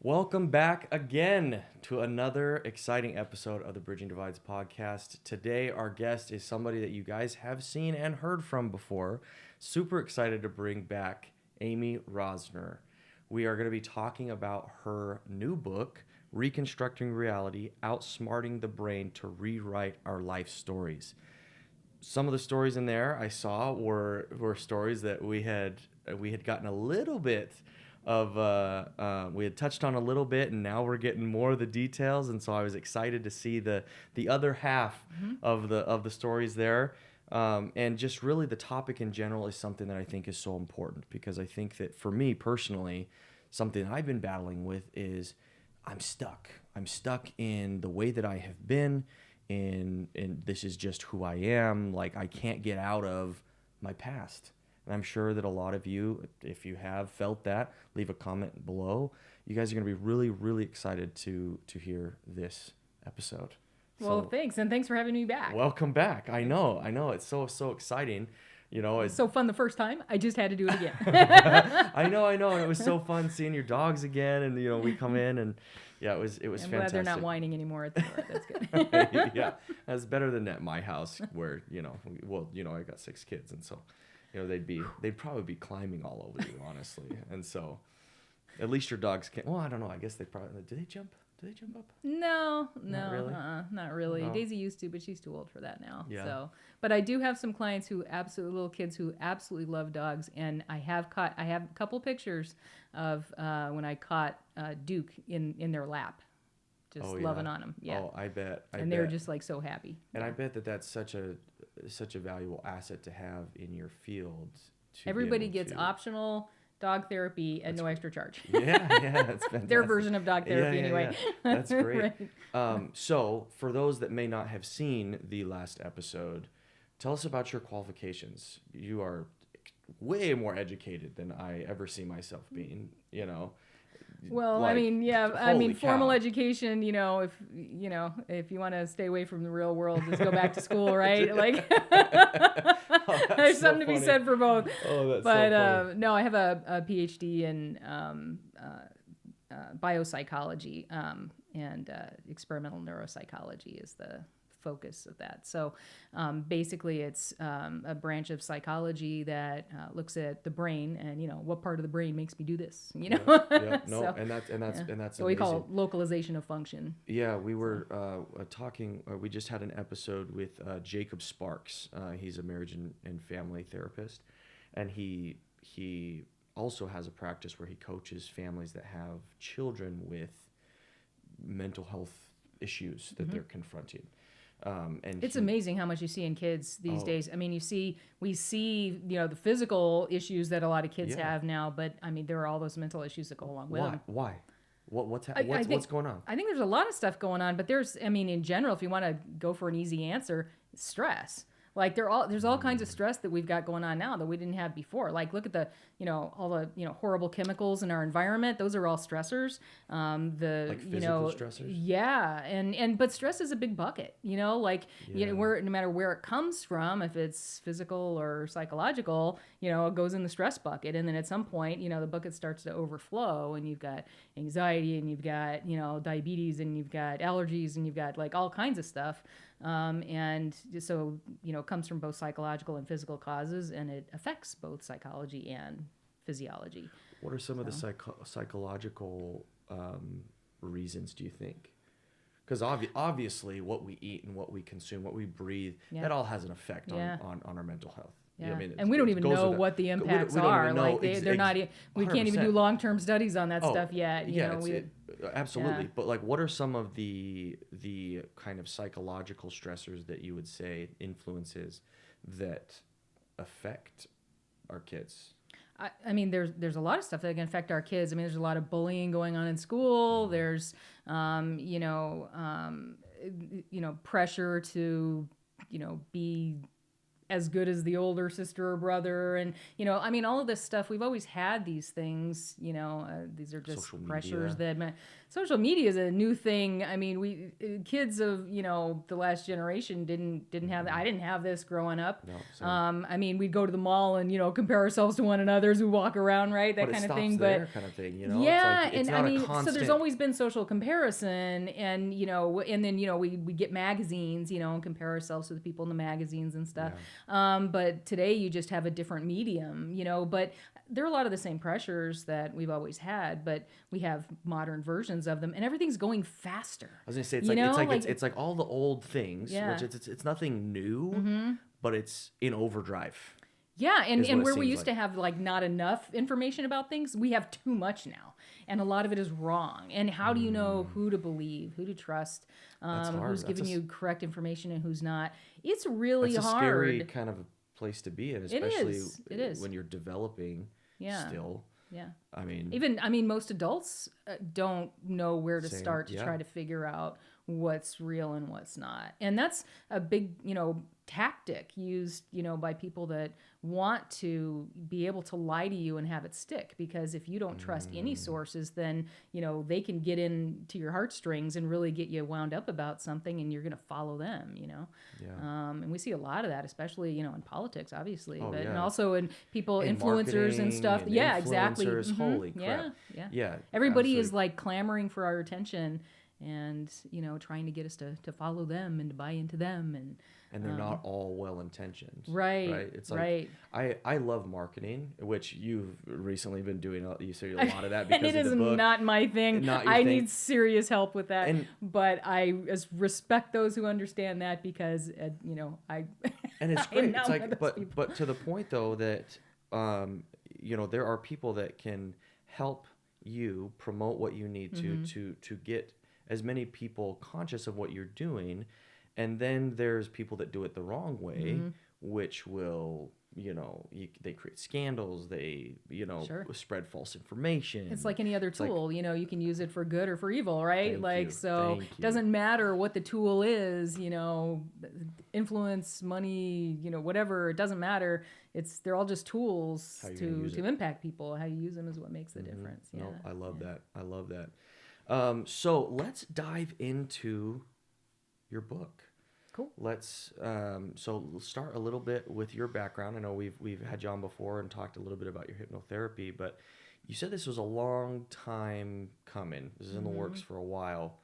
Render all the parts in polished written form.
Welcome back again to another exciting episode of the Bridging Divides podcast. Today, our guest is somebody that you guys have seen and heard from before. Super excited to bring back Amy Rosner. We are going to be talking about her new book, Reconstructing Reality, Outsmarting the Brain to Rewrite Our Life Stories. Some of the stories in there I saw were stories that we had gotten a little bit of we had touched on a little bit, and now we're getting more of the details, and so I was excited to see the other half of the stories there, and just really the topic in general is something that I think is so important, because I think that for me personally, something I've been battling with is I'm stuck in the way that I have been, and this is just who I am. Like, I can't get out of my past. And I'm sure that a lot of you, if you have felt that, leave a comment below. You guys are going to be really, really excited to hear this episode. Well, thanks. And thanks for having me back. Welcome back. I know. It's so exciting. You know, it's so fun the first time. I just had to do it again. I know. And it was so fun seeing your dogs again. And, you know, we come in and yeah, it was fantastic. I'm glad they're not whining anymore at the door. That's good. Yeah, that's better than at my house where, I got 6 kids. And so, they'd probably be climbing all over you, honestly. And so, at least your dogs can't. Well, I don't know. I guess they probably. Do they jump? Do they jump up? No, not really. Not really. No. Daisy used to, but she's too old for that now. Yeah. So, but I do have some clients little kids who absolutely love dogs, and I have a couple pictures of when I caught Duke in their lap, just loving on him. Yeah. Oh, I bet. They were just like so happy. And I bet that's such a valuable asset to have in your field. Everybody gets optional dog therapy at no extra charge. Yeah, that's fantastic. Their version of dog therapy, anyway. Yeah. That's great. Right. So, for those that may not have seen the last episode, tell us about your qualifications. You are way more educated than I ever see myself being, Well, like, formal education, if you want to stay away from the real world, just go back to school, right? Like, there's something to be said for both. Oh, that's so funny. No, I have a PhD in biopsychology, and experimental neuropsychology is the focus of that. So basically it's a branch of psychology that looks at the brain and what part of the brain makes me do this, Yeah, no, so, and that's so we call it localization of function. Yeah, we were talking, we just had an episode with Jacob Sparks. He's a marriage and family therapist, and he also has a practice where he coaches families that have children with mental health issues that they're confronting. And it's amazing how much you see in kids these days. I mean, we see, the physical issues that a lot of kids have now, but I mean, there are all those mental issues that go along with them. Why? What's going on? I think there's a lot of stuff going on, but in general, if you want to go for an easy answer, stress. Like there's all kinds of stress that we've got going on now that we didn't have before. Like look at the all the horrible chemicals in our environment. Those are all stressors. Like physical stressors. Yeah, but stress is a big bucket. Where no matter where it comes from, if it's physical or psychological, it goes in the stress bucket, and then at some point, the bucket starts to overflow, and you've got anxiety, and you've got diabetes, and you've got allergies, and you've got like all kinds of stuff. And so, it comes from both psychological and physical causes, and it affects both psychology and physiology. What are some of the psychological reasons, do you think? Because obviously what we eat and what we consume, what we breathe, that all has an effect on our mental health. Yeah. And we don't even know what the impacts are. Like they're not. We can't even do long-term studies on that stuff yet. Absolutely. But like, what are some of the kind of psychological stressors that you would say influences that affect our kids? I mean, there's a lot of stuff that can affect our kids. I mean, there's a lot of bullying going on in school. There's pressure to be as good as the older sister or brother. And, you know, I mean, all of this stuff, we've always had these things, you know, these are just Social pressures media. that social media is a new thing. I mean, we kids of, you know, the last generation didn't have I didn't have this growing up. No, same. I mean, we'd go to the mall and, you know, compare ourselves to one another as we walk around, right? That But kind it of stops thing. there, But kind of thing, you know? yeah, It's like, it's and I not a mean, so constant. there's always been social comparison, and you know, and then you know, we get magazines, you know, and compare ourselves to the people in the magazines and stuff. But today you just have a different medium, you know. But there are a lot of the same pressures that we've always had, but we have modern versions of them, and everything's going faster. I was gonna say it's like all the old things, Yeah. which it's nothing new, but it's in overdrive. Yeah, is what and it where we seems used like. to have like not enough information about things, we have too much now, and a lot of it is wrong. And how do you know who to believe, who to trust, That's hard. who's That's giving a- you correct information and who's not? It's really That's a hard. scary kind of a place to be in, especially It is. when you're developing Yeah. still. Yeah. I mean, I mean, most adults don't know where to Same, start to yeah. try to figure out what's real and what's not. And that's a big, you know, tactic used, you know, by people that want to be able to lie to you and have it stick. Because if you don't trust any sources, then, you know, they can get into your heartstrings and really get you wound up about something, and you're going to follow them, you know. yeah. And we see a lot of that, especially, you know, in politics, obviously, Oh, but and yeah. also in people, In influencers and stuff. marketing and Yeah, exactly. influencers, holy Yeah, crap. yeah. Yeah, Everybody is absolutely. like clamoring for our attention, and you know, trying to get us to follow them and to buy into them, and And they're not all well intentioned. right, It's like right. I love marketing, which you've recently been doing. You say a lot of that because And it of is the book. not my thing. Not your I thing. need serious help with that. And- but I respect those who understand that, because you know, I And it's I great. know It's one of like, those people. but to the point though that, you know, there are people that can help you promote what you need to get as many people conscious of what you're doing, and then there's people that do it the wrong way, which will, you know, they create scandals, they, you know, Sure. spread false information. It's like any other It's like- tool, you know, you can use it for good or for evil, right? Thank Like, you, so thank it doesn't you. matter what the tool is, you know, influence, money, you know, whatever, it doesn't matter. They're all just tools How you're gonna use to it. impact people. How you use them is what makes the difference. Yeah. No, I love that. I love that. So let's dive into your book. Cool. Let's so we'll start a little bit with your background. I know we've had you on before and talked a little bit about your hypnotherapy, but you said this was a long time coming. This is in the works for a while.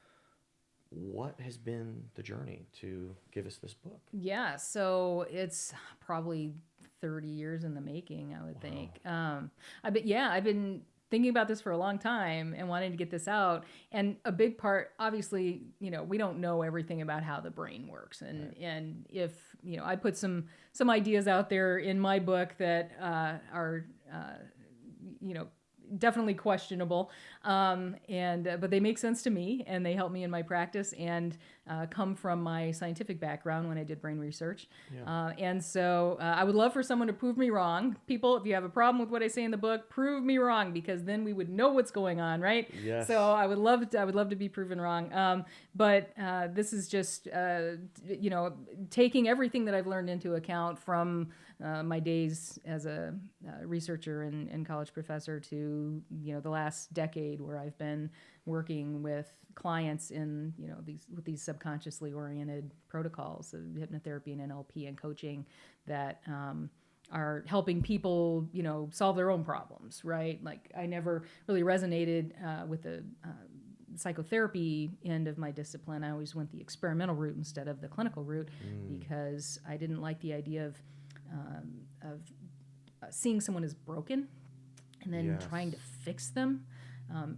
What has been the journey to give us this book? Yeah, so it's probably 30 years in the making, I would think. I've been thinking about this for a long time and wanting to get this out. And a big part, obviously, you know, we don't know everything about how the brain works. And if, you know, I put some ideas out there in my book that are, you know, definitely questionable, but they make sense to me, and they help me in my practice, and come from my scientific background when I did brain research. And so I would love for someone to prove me wrong. People, if you have a problem with what I say in the book, prove me wrong, because then we would know what's going on, right? Yes. So I would love to be proven wrong. But this is just you know, taking everything that I've learned into account from my days as a researcher and college professor to, you know, the last decade, where I've been working with clients in, you know, these subconsciously oriented protocols of hypnotherapy and NLP and coaching that are helping people, you know, solve their own problems, right? Like, I never really resonated with the psychotherapy end of my discipline. I always went the experimental route instead of the clinical route, because I didn't like the idea of seeing someone as broken and then Yes. trying to fix them.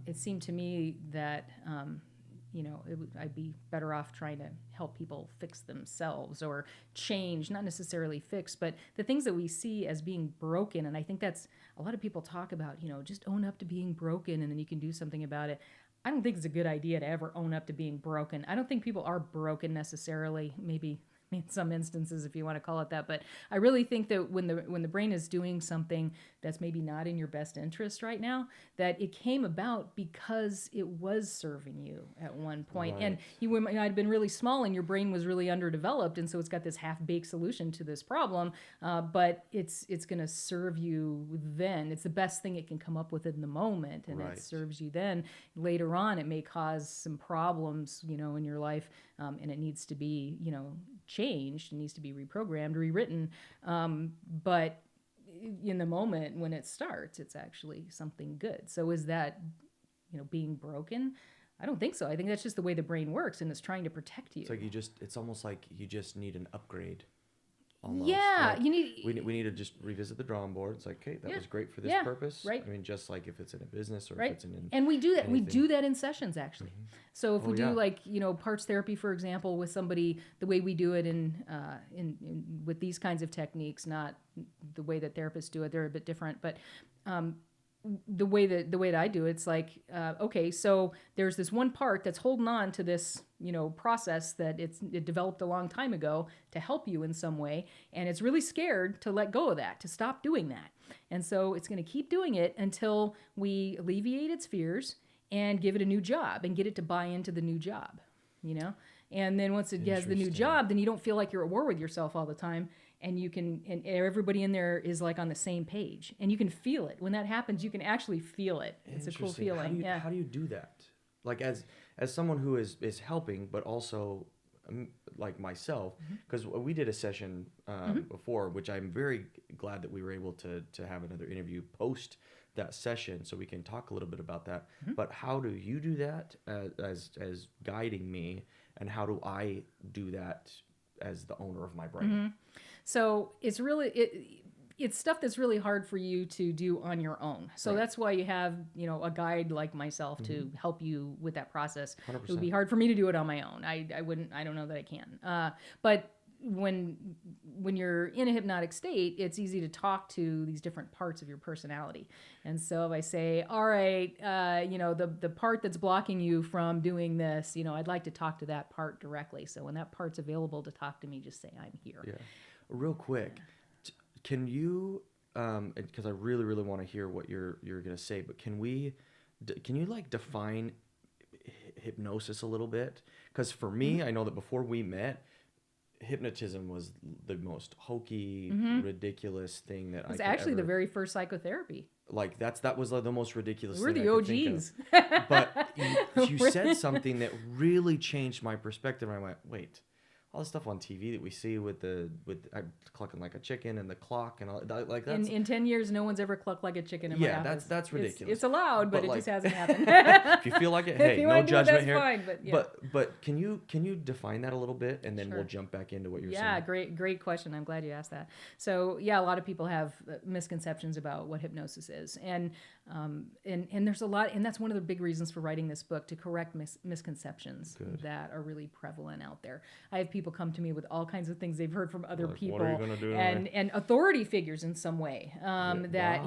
It seemed to me that you know, I'd be better off trying to help people fix themselves, or change, not necessarily fix, but the things that we see as being broken. And I think that's, a lot of people talk about, you know, just own up to being broken and then you can do something about it. I don't think it's a good idea to ever own up to being broken. I don't think people are broken necessarily. Maybe in some instances, if you want to call it that. But I really think that when the brain is doing something that's maybe not in your best interest right now, that it came about because it was serving you at one point. Right. And you might have been really small and your brain was really underdeveloped, and so it's got this half-baked solution to this problem, but it's going to serve you then. It's the best thing it can come up with in the moment, and Right. it serves you then. Later on, it may cause some problems, in your life, and it needs to be, changed. It needs to be reprogrammed, rewritten. But in the moment when it starts, it's actually something good. So is that, being broken? I don't think so. I think that's just the way the brain works, and it's trying to protect you. It's almost like you just need an upgrade. Almost. Yeah, Like, you need. we need to just revisit the drawing board. It's like, okay, that was great for this purpose. Right. I mean, just like if it's in a business or Right. if it's in And we do that. We anything. do that in sessions, actually. So if we do yeah. parts therapy, for example, with somebody, the way we do it in with these kinds of techniques, not the way that therapists do it, they're a bit different. But the way that I do it, it's like, okay, so there's this one part that's holding on to this, process that it developed a long time ago to help you in some way, and it's really scared to let go of that, to stop doing that. And so it's going to keep doing it until we alleviate its fears and give it a new job and get it to buy into the new job, And then once it has the new job, then you don't feel like you're at war with yourself all the time. And and everybody in there is like on the same page, and you can feel it. When that happens, you can actually feel it. It's a cool feeling. How do you do that? Like as someone who is helping, but also like myself, because we did a session before, which I'm very glad that we were able to have another interview post that session, so we can talk a little bit about that. But how do you do that as guiding me, and how do I do that as the owner of my brain? So it's really it's stuff that's really hard for you to do on your own. So that's why you have a guide like myself to help you with that process. 100%. It would be hard for me to do it on my own. I don't know that I can. But when you're in a hypnotic state, it's easy to talk to these different parts of your personality. And so if I say, all right, the part that's blocking you from doing this, I'd like to talk to that part directly. So when that part's available to talk to me, just say, I'm here. Yeah. Real quick, can you, because I really, really want to hear what you're going to say, but can you like define hypnosis a little bit? Because for me, I know that before we met, hypnotism was the most hokey, ridiculous thing that It's actually the very first psychotherapy. Like that was like the most ridiculous We're thing the I could think OGs. of. But you said something that really changed my perspective. I went, wait, all the stuff on TV that we see with I'm clucking like a chicken and the clock and all that, like that's in 10 years, no one's ever clucked like a chicken in my office. that's ridiculous. It's allowed, but it like, just hasn't happened. if you feel like it, hey, if you no want to do it, judgment that's here. fine, but yeah. But can you define that a little bit, and then we'll jump back into what you're saying? Yeah, great question. I'm glad you asked that. So yeah, a lot of people have misconceptions about what hypnosis is, and there's a lot, and that's one of the big reasons for writing this book, to correct misconceptions that are really prevalent out there. I have people come to me with all kinds of things they've heard from other people, what are you gonna do and authority figures in some way, that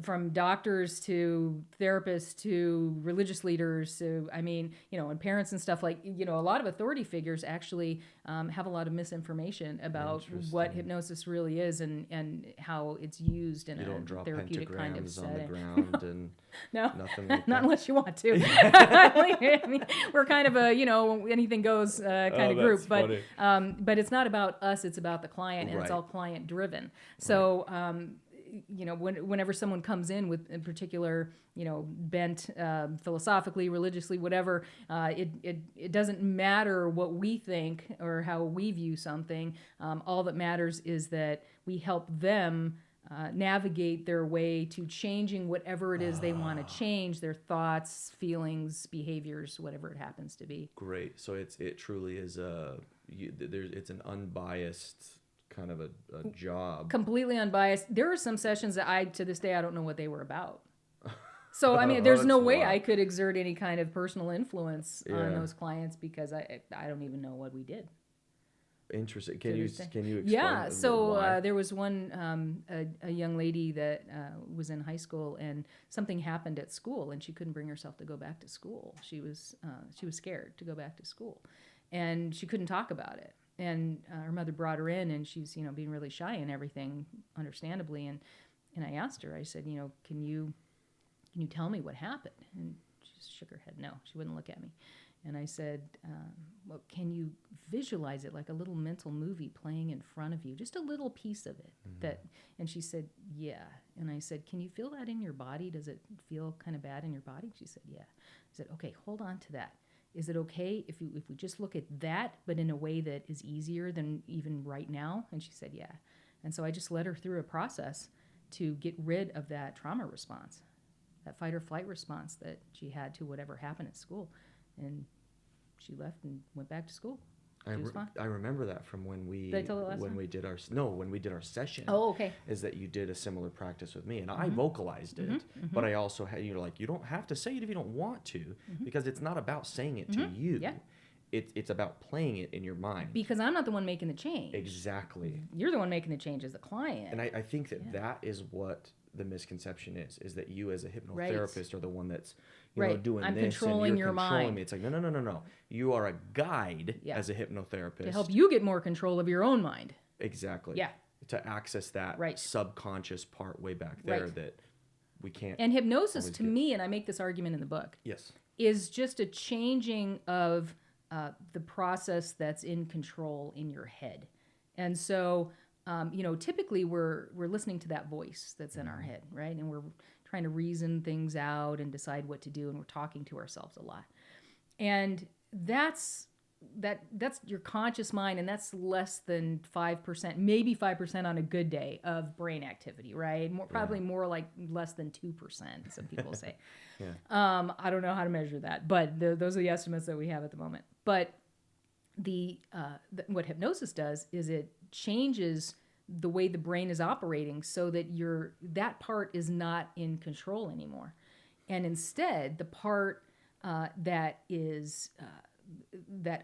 from doctors to therapists to religious leaders to and parents and stuff, like a lot of authority figures actually have a lot of misinformation about what hypnosis really is and how it's used in a therapeutic kind of setting. On the ground and no, nothing like not that. unless you want to. I mean, we're kind of a anything goes kind of group, but it's not about us; it's about the client, and it's all client driven. So whenever someone comes in with a particular bent, philosophically, religiously, whatever, it doesn't matter what we think or how we view something. All that matters is that we help them navigate their way to changing whatever it is they want to change, their thoughts, feelings, behaviors, whatever it happens to be. Great. So it truly is it's an unbiased kind of a job. Completely unbiased. There are some sessions that to this day, I don't know what they were about. So, there's no way I could exert any kind of personal influence on those clients, because I don't even know what we did. Interesting. Can you explain? Yeah. So why? there was one a young lady that was in high school, and something happened at school, and she couldn't bring herself to go back to school. She was scared to go back to school, and she couldn't talk about it. her mother brought her in, and she's, being really shy and everything, understandably. And I asked her, I said, can you tell me what happened? And she just shook her head. No, she wouldn't look at me. And I said, well, can you visualize it like a little mental movie playing in front of you, just a little piece of it? And she said, yeah. And I said, can you feel that in your body? Does it feel kind of bad in your body? She said, yeah. I said, okay, hold on to that. Is it okay if we just look at that, but in a way that is easier than even right now? And she said, yeah. And so I just led her through a process to get rid of that trauma response, that fight or flight response that she had to whatever happened at school. And she left and went back to school. I remember that from when we Did I tell it last time? when we did our session. Oh, okay. Is that you did a similar practice with me, and I vocalized it, but I also had you don't have to say it if you don't want to, because it's not about saying it to you. Yeah. It's about playing it in your mind. Because I'm not the one making the change. Exactly. You're the one making the change as the client. And I think that is what the misconception is that you as a hypnotherapist are the one that's doing I'm this controlling and you're your controlling mind. me. It's like no. You are a guide as a hypnotherapist to help you get more control of your own mind. Exactly. Yeah. To access that subconscious part way back there that we can't. And hypnosis to me, and I make this argument in the book, is just a changing of the process that's in control in your head. And so, typically we're listening to that voice that's in our head, right? And we're trying to reason things out and decide what to do, and we're talking to ourselves a lot. And that's your conscious mind, and that's less than 5%, maybe 5% on a good day of brain activity, right? Probably more like less than 2%, some people say. I don't know how to measure that, but those are the estimates that we have at the moment. But what hypnosis does is it changes the way the brain is operating so that that part is not in control anymore. And instead, the part that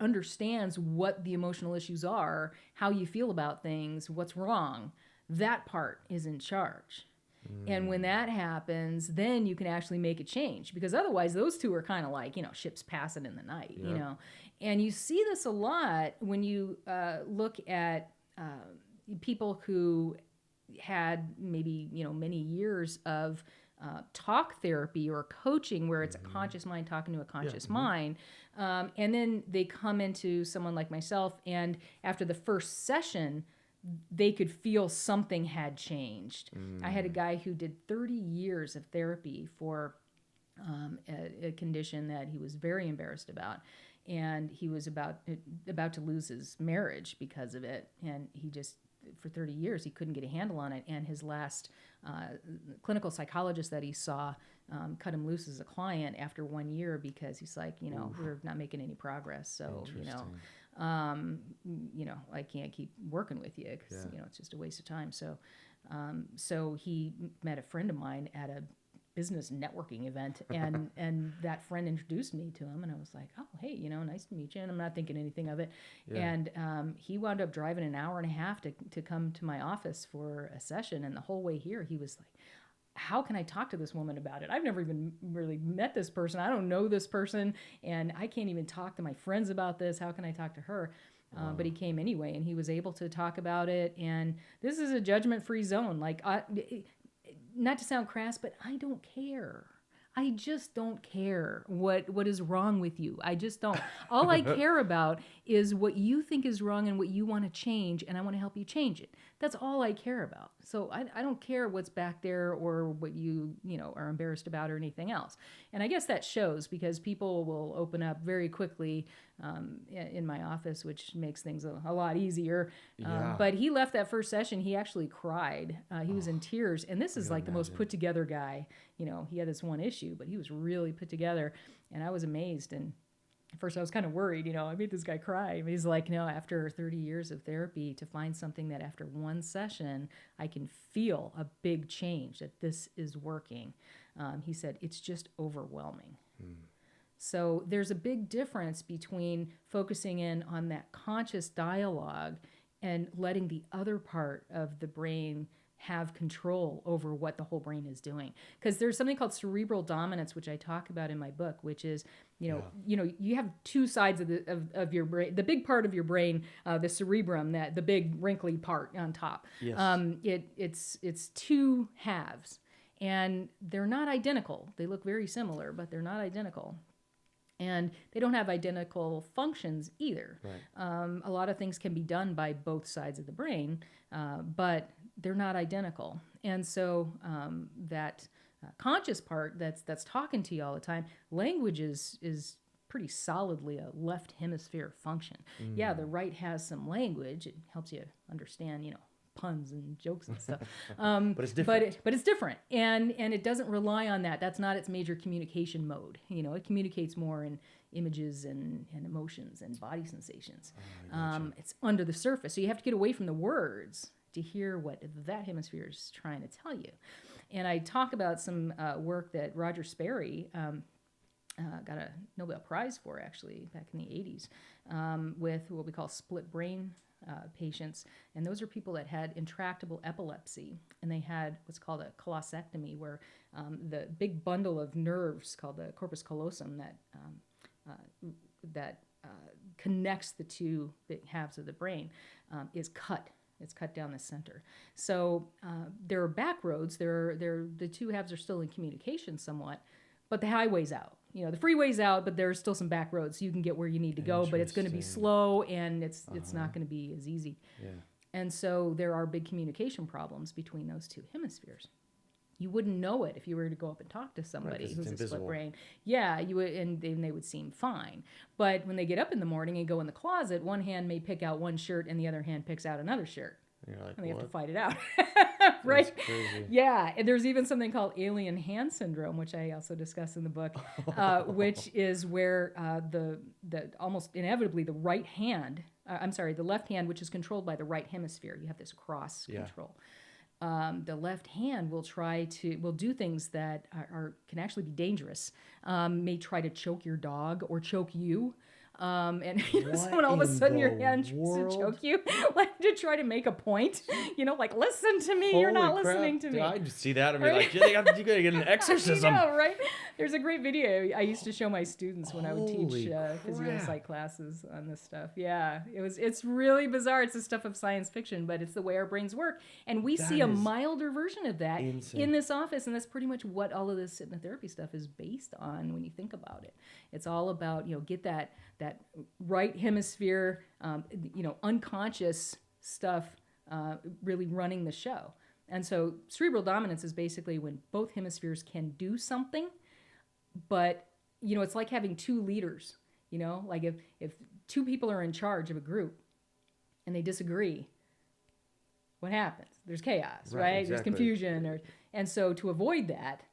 understands what the emotional issues are, how you feel about things, what's wrong, that part is in charge. And when that happens, then you can actually make a change, because otherwise those two are kind of like, ships passing in the night, And you see this a lot when you look at people who had maybe, many years of talk therapy or coaching where it's a conscious mind talking to a conscious mind. And then they come into someone like myself, and after the first session, they could feel something had changed. I had a guy who did 30 years of therapy for a condition that he was very embarrassed about. And he was about to lose his marriage because of it. And he just, for 30 years, he couldn't get a handle on it. And his last clinical psychologist that he saw cut him loose as a client after 1 year, because he's like, we're not making any progress. So, I can't keep working with you because, it's just a waste of time. So he met a friend of mine at a business networking event, and that friend introduced me to him, and I was like, oh, hey, nice to meet you. And I'm not thinking anything of it. And he wound up driving an hour and a half to come to my office for a session. And the whole way here, he was like, how can I talk to this woman about it? I've never even really met this person. I don't know this person, and I can't even talk to my friends about this. How can I talk to her? But he came anyway, and he was able to talk about it. And this is a judgment-free zone. Like, not to sound crass, but I don't care. I just don't care what is wrong with you. I just don't. All I care about is what you think is wrong and what you want to change, and I want to help you change it. That's all I care about. So I don't care what's back there or what you are embarrassed about or anything else. And I guess that shows, because people will open up very quickly in my office, which makes things a lot easier. But he left that first session. He actually cried. He was in tears. And this is like the most put together guy. He had this one issue, but he was really put together. And I was amazed. And at first I was kind of worried, I made this guy cry. He's like, after 30 years of therapy, to find something that after one session, I can feel a big change, that this is working. He said, it's just overwhelming. So there's a big difference between focusing in on that conscious dialogue and letting the other part of the brain have control over what the whole brain is doing. Because there's something called cerebral dominance, which I talk about in my book, which is, you have two sides of your brain. The big part of your brain, the cerebrum, the big wrinkly part on top. Yes. It's two halves, and they're not identical. They look very similar, but they're not identical. And they don't have identical functions either. Right. A lot of things can be done by both sides of the brain, but they're not identical. And so that conscious part that's talking to you all the time, language is pretty solidly a left hemisphere function. Yeah, the right has some language. It helps you understand, puns and jokes and stuff. But it's different. But it's different, and it doesn't rely on that. That's not its major communication mode. It communicates more in images and emotions and body sensations. It's under the surface, so you have to get away from the words to hear what that hemisphere is trying to tell you. And I talk about some work that Roger Sperry got a Nobel Prize for, actually, back in the 80s, with what we call split brain patients. And those are people that had intractable epilepsy, and they had what's called a colossectomy, where the big bundle of nerves called the corpus callosum that connects the two big halves of the brain is cut. It's cut down the center. So there are back roads. The two halves are still in communication somewhat, but the highway's out. The freeway's out, but there's still some back roads, so you can get where you need to go, but it's going to be slow, and it's not going to be as easy. Yeah. And so there are big communication problems between those two hemispheres. You wouldn't know it if you were to go up and talk to somebody who's a split brain. Yeah, you would, and they would seem fine. But when they get up in the morning and go in the closet, one hand may pick out one shirt and the other hand picks out another shirt. And you're like, and they what? have to fight it out. Right? That's crazy. Yeah, and there's even something called alien hand syndrome, which I also discuss in the book, which is where the almost inevitably the right hand, the left hand, which is controlled by the right hemisphere. You have this cross control. The left hand will do things that can actually be dangerous. May try to choke your dog or choke you. And someone all of a sudden your hand tries to choke you, like to try to make a point, like, listen to me, you're not listening to me. I just see that and be like, you gotta get an exorcism. I know, right? There's a great video I used to show my students when I would teach physical psych classes on this stuff. Yeah, it's really bizarre. It's the stuff of science fiction, but it's the way our brains work. And we see a milder version of that in this office, and that's pretty much what all of this hypnotherapy stuff is based on when you think about it. It's all about, get that right hemisphere, unconscious stuff really running the show. And so cerebral dominance is basically when both hemispheres can do something, but, it's like having two leaders, like if two people are in charge of a group and they disagree, what happens? There's chaos, right? Exactly. There's confusion. And so to avoid that,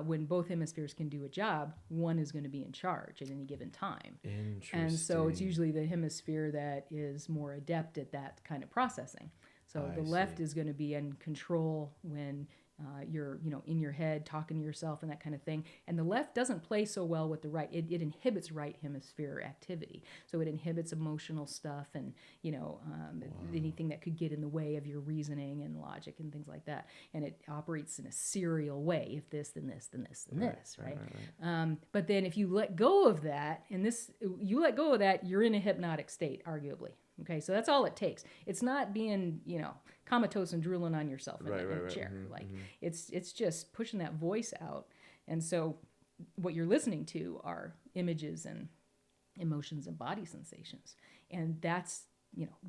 when both hemispheres can do a job, one is going to be in charge at any given time. Interesting. And so it's usually the hemisphere that is more adept at that kind of processing. So the left is going to be in control when you're, in your head, talking to yourself and that kind of thing. And the left doesn't play so well with the right. It inhibits right hemisphere activity. So it inhibits emotional stuff and, anything that could get in the way of your reasoning and logic and things like that. And it operates in a serial way. If this, then this, then this, then this, right? But then if you let go of that, you're in a hypnotic state, arguably. Okay, so that's all it takes. It's not being, comatose and drooling on yourself in a chair. It's just pushing that voice out. And so what you're listening to are images and emotions and body sensations. And that's,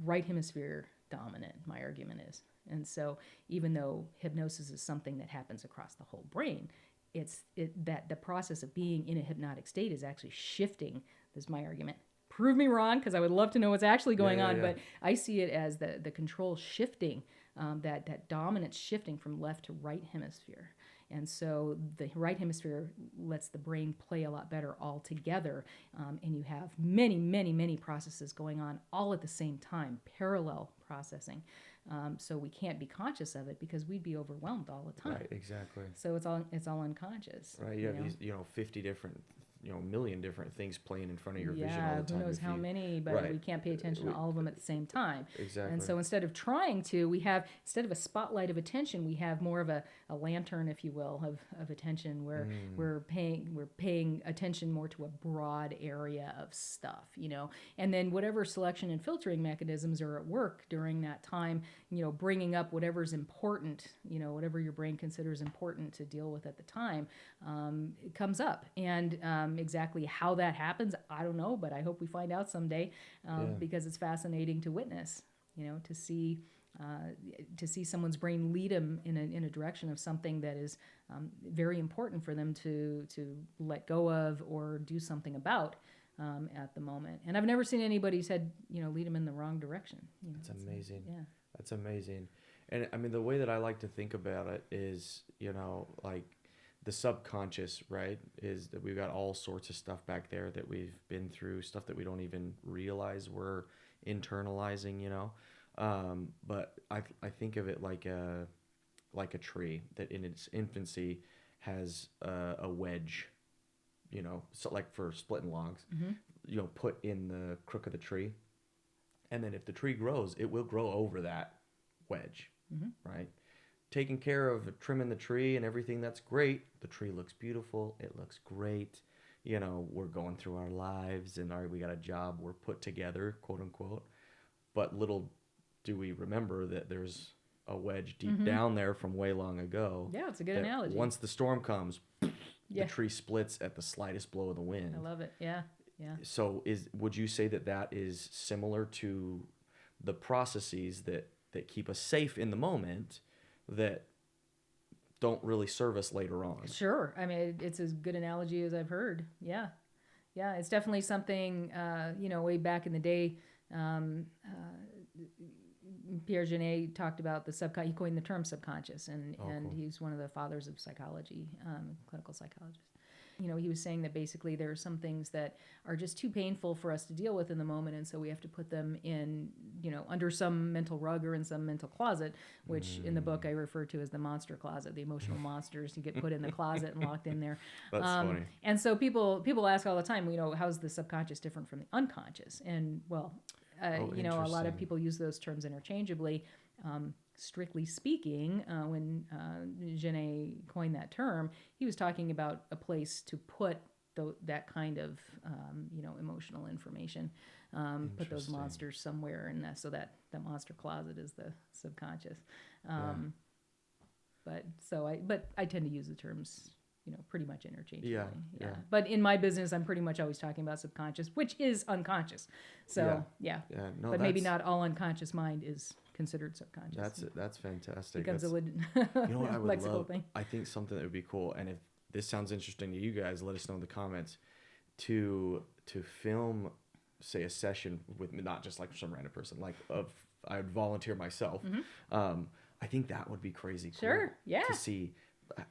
right hemisphere dominant, my argument is. And so even though hypnosis is something that happens across the whole brain, that the process of being in a hypnotic state is actually shifting, this is my argument. Prove me wrong, because I would love to know what's actually going on, but I see it as the control shifting, that dominance shifting from left to right hemisphere. And so the right hemisphere lets the brain play a lot better all together, and you have many, many, many processes going on all at the same time, parallel processing. So we can't be conscious of it because we'd be overwhelmed all the time. Right, exactly. So it's all unconscious. Right, you have these, 50 different a million different things playing in front of your vision all Yeah, the time. who knows how many, but Right. we can't pay attention to all of them at the same time. Exactly. And so instead of trying to, instead of a spotlight of attention, we have more of a lantern, if you will, of attention where we're paying attention more to a broad area of stuff, and then whatever selection and filtering mechanisms are at work during that time, bringing up whatever's important, whatever your brain considers important to deal with at the time, it comes up. And exactly how that happens, I don't know, but I hope we find out someday, because it's fascinating to witness, to see someone's brain lead them in a direction of something that is very important for them to let go of or do something about at the moment. And I've never seen anybody said, lead them in the wrong direction. That's amazing. Yeah. That's amazing. And I mean, the way that I like to think about it is, like the subconscious, right, is that we've got all sorts of stuff back there that we've been through, stuff that we don't even realize we're internalizing, but I think of it like a tree that in its infancy has a wedge, so like for splitting logs, put in the crook of the tree. And then if the tree grows, it will grow over that wedge, right? Taking care of trimming the tree and everything, that's great. The tree looks beautiful. It looks great. We're going through our lives and we got a job. We're put together, quote unquote. But little do we remember that there's a wedge deep down there from way long ago. Yeah, it's a good analogy. Once the storm comes, the tree splits at the slightest blow of the wind. I love it. Yeah. Yeah. So would you say that is similar to the processes that keep us safe in the moment that don't really serve us later on? Sure. I mean, it's as good analogy as I've heard. Yeah. Yeah. It's definitely something, way back in the day, Pierre Genet talked about he coined the term subconscious, and cool. He's one of the fathers of psychology, clinical psychologist. He was saying that basically there are some things that are just too painful for us to deal with in the moment, and so we have to put them in, under some mental rug or in some mental closet, which in the book I refer to as the monster closet, the emotional monsters. You get put in the closet and locked in there. That's funny. And so people ask all the time, how's the subconscious different from the unconscious? And a lot of people use those terms interchangeably. Strictly speaking, when Genet coined that term, he was talking about a place to put that kind of emotional information, put those monsters somewhere, and so that monster closet is the subconscious. But I tend to use the terms pretty much interchangeably. Yeah. But in my business, I'm pretty much always talking about subconscious, which is unconscious. So No, but maybe not all unconscious mind is considered subconscious. That's fantastic. Becomes What I would lexical love, thing. I think something that would be cool, and if this sounds interesting to you guys, let us know in the comments, to film, say, a session with me, not just like some random person, I would volunteer myself. I think that would be crazy cool. Sure, yeah. To see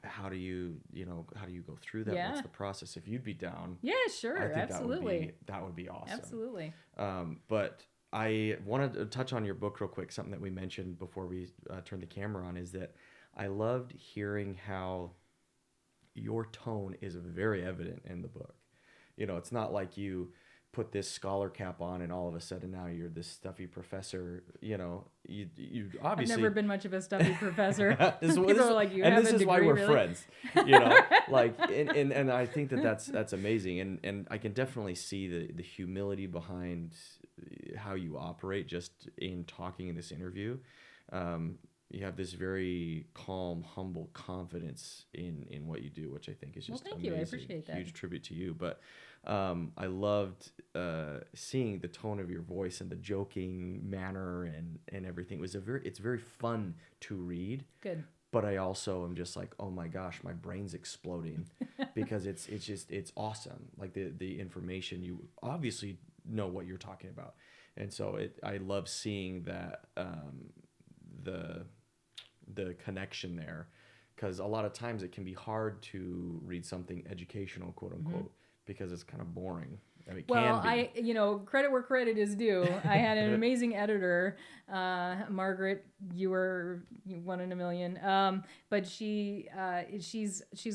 how do you go through that? Yeah. What's the process? If you'd be down, Yeah, sure, I think absolutely. that would be awesome. Absolutely. But I wanted to touch on your book real quick. Something that we mentioned before we turned the camera on is that I loved hearing how your tone is very evident in the book. It's not like you put this scholar cap on and all of a sudden now you're this stuffy professor. You obviously I've never been much of a stuffy professor. People are like, you and have this a is degree, why we're really? friends. And I think that's amazing, and I can definitely see the humility behind how you operate just in talking in this interview. You have this very calm, humble confidence in what you do, which I think is just thank amazing. you. I appreciate that. Huge tribute to you. But I loved seeing the tone of your voice and the joking manner and everything. It's very fun to read. Good. But I also am just like, oh my gosh, my brain's exploding because it's awesome. Like the information, you obviously know what you're talking about. And so I love seeing that the connection there, because a lot of times it can be hard to read something educational, quote unquote, because it's kind of boring. I mean, Well, can be. credit where credit is due. I had an amazing editor, Margaret. You were one in a million. But she's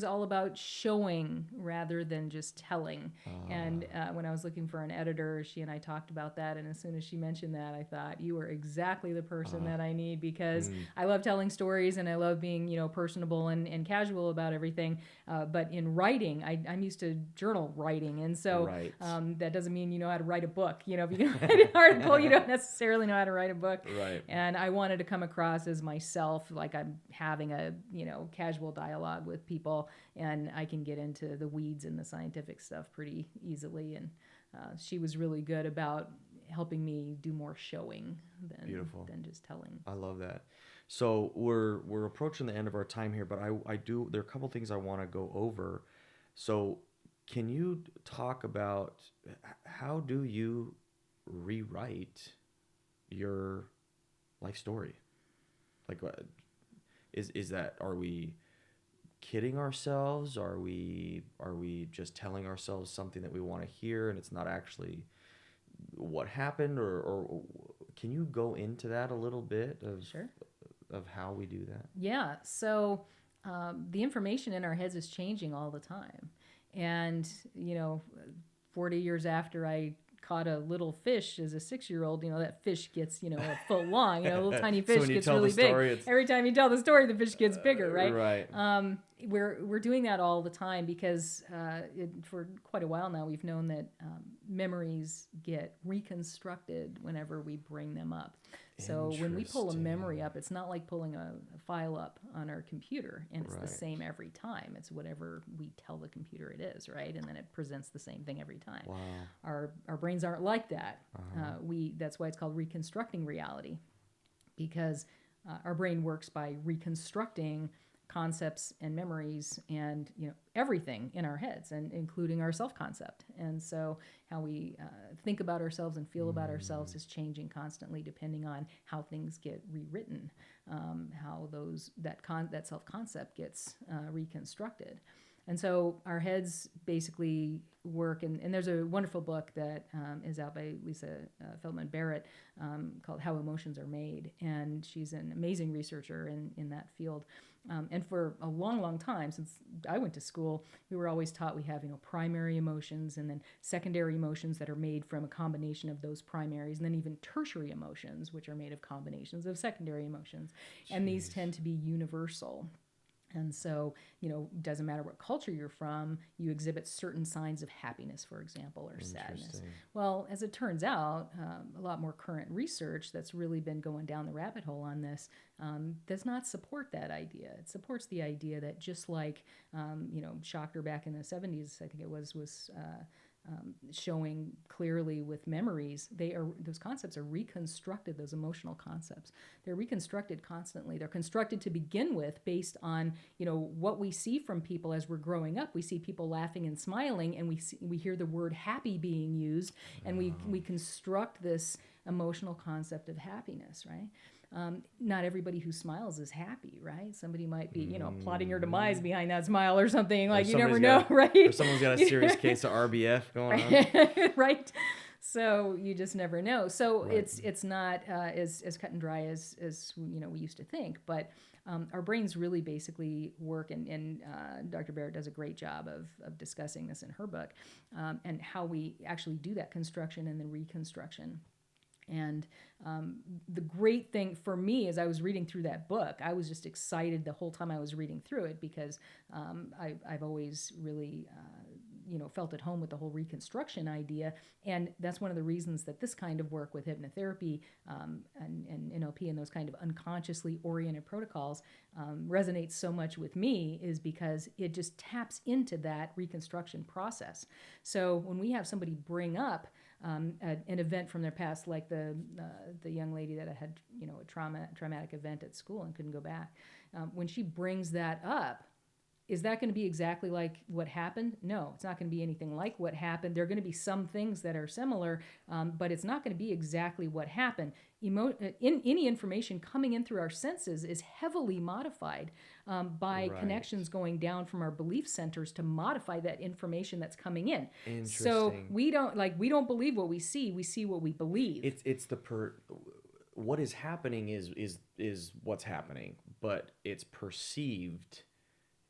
all about showing rather than just telling. And when I was looking for an editor, she and I talked about that. And as soon as she mentioned that, I thought you are exactly the person that I need, because I love telling stories and I love being personable and casual about everything. But in writing, I'm used to journal writing, and so Right. that doesn't mean you know how to write a book. If you can write an article, you don't necessarily know how to write a book. Right. And I wanted to come across as myself, like I'm having a casual dialogue with people, and I can get into the weeds and the scientific stuff pretty easily. And she was really good about helping me do more showing than just telling. I love that. So we're approaching the end of our time here, but I do, there are a couple things I want to go over. So can you talk about how do you rewrite your life story? Like, is that, are we kidding ourselves? Are we just telling ourselves something that we want to hear and it's not actually what happened? Or can you go into that a little bit of Sure. of how we do that? Yeah. So the information in our heads is changing all the time. And, 40 years after I caught a little fish as a 6-year-old, that fish gets, a foot long, a little tiny fish gets really big. Every time you tell the story, the fish gets bigger, right? Right. We're doing that all the time because for quite a while now, we've known that memories get reconstructed whenever we bring them up. So when we pull a memory up, it's not like pulling a file up on our computer, and it's the same every time. It's whatever we tell the computer it is, right? And then it presents the same thing every time. Wow. Our brains aren't like that. That's why it's called reconstructing reality, because our brain works by reconstructing concepts and memories and everything in our heads, and including our self-concept. And so how we think about ourselves and feel about ourselves is changing constantly depending on how things get rewritten, how that self-concept gets reconstructed. And so our heads basically work, and there's a wonderful book that is out by Lisa Feldman Barrett called How Emotions Are Made, and she's an amazing researcher in that field. And for a long, long time, since I went to school, we were always taught we have, primary emotions and then secondary emotions that are made from a combination of those primaries, and then even tertiary emotions, which are made of combinations of secondary emotions. Jeez. And these tend to be universal. And so, doesn't matter what culture you're from, you exhibit certain signs of happiness, for example, or sadness. Well, as it turns out, a lot more current research that's really been going down the rabbit hole on this does not support that idea. It supports the idea that just like, Schachter back in the 70s, I think it was showing clearly with memories, those concepts are reconstructed, those emotional concepts. They're reconstructed constantly. They're constructed to begin with based on, what we see from people as we're growing up. We see people laughing and smiling, and we hear the word happy being used, and we construct this emotional concept of happiness, right? Not everybody who smiles is happy, right? Somebody might be, plotting your demise behind that smile or something. Like, you never know, right? Or someone's got a serious case of RBF going on. Right. So you just never know. So it's not as cut and dry as we used to think. But our brains really basically work, and Dr. Barrett does a great job of discussing this in her book, and how we actually do that construction and then reconstruction. And the great thing for me, as I was reading through that book, I was just excited the whole time I was reading through it, because I've always really felt at home with the whole reconstruction idea. And that's one of the reasons that this kind of work with hypnotherapy and NLP and those kind of unconsciously oriented protocols resonates so much with me, is because it just taps into that reconstruction process. So when we have somebody bring up an event from their past, like the young lady that had a traumatic event at school and couldn't go back, when she brings that up, Is that going to be exactly like what happened? No, it's not going to be anything like what happened. There are going to be some things that are similar, but it's not going to be exactly what happened. Any information coming in through our senses is heavily modified by Right. connections going down from our belief centers to modify that information that's coming in. So Interesting. we don't believe what we see what we believe. It's what is happening is what's happening, but it's perceived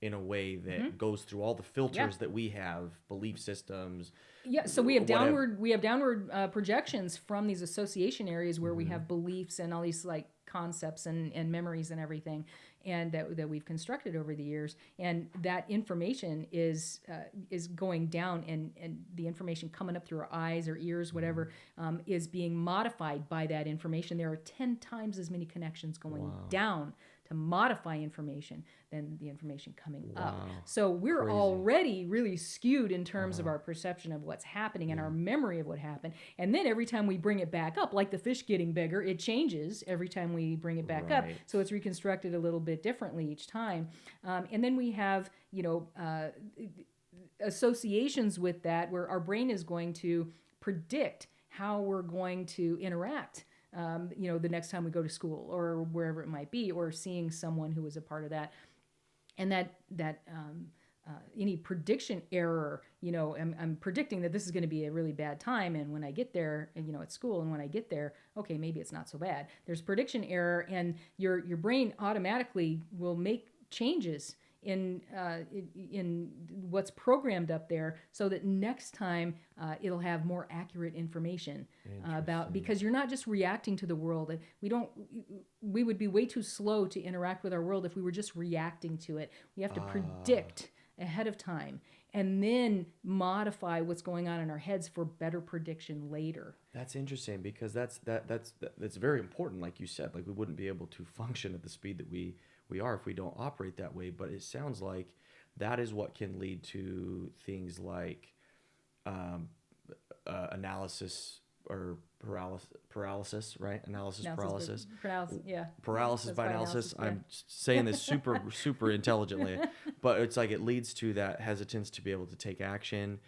in a way that goes through all the filters that we have, belief systems. Yeah, so we have whatever. downward projections from these association areas where we have beliefs and all these like concepts and memories and everything, and that we've constructed over the years, and that information is going down, and the information coming up through our eyes or ears, whatever, is being modified by that information. There are 10 times as many connections going down to modify information than the information coming up. So we're already really skewed in terms of our perception of what's happening and our memory of what happened. And then every time we bring it back up, like the fish getting bigger, it changes every time we bring it back up. So it's reconstructed a little bit differently each time. And then we have, associations with that where our brain is going to predict how we're going to interact the next time we go to school or wherever it might be, or seeing someone who was a part of that. And that any prediction error, I'm predicting that this is going to be a really bad time. And when I get there, at school, and when I get there, okay, maybe it's not so bad. There's prediction error, and your brain automatically will make changes in what's programmed up there, so that next time it'll have more accurate information about, because you're not just reacting to the world. We would be way too slow to interact with our world if we were just reacting to it. We have to predict ahead of time and then modify what's going on in our heads for better prediction later. That's interesting, because that's very important. Like you said, like we wouldn't be able to function at the speed that we are if we don't operate that way. But it sounds like that is what can lead to things like analysis or paralysis, right? Paralysis by analysis. Yeah. I'm saying this super intelligently, but it's like it leads to that hesitance to be able to take action,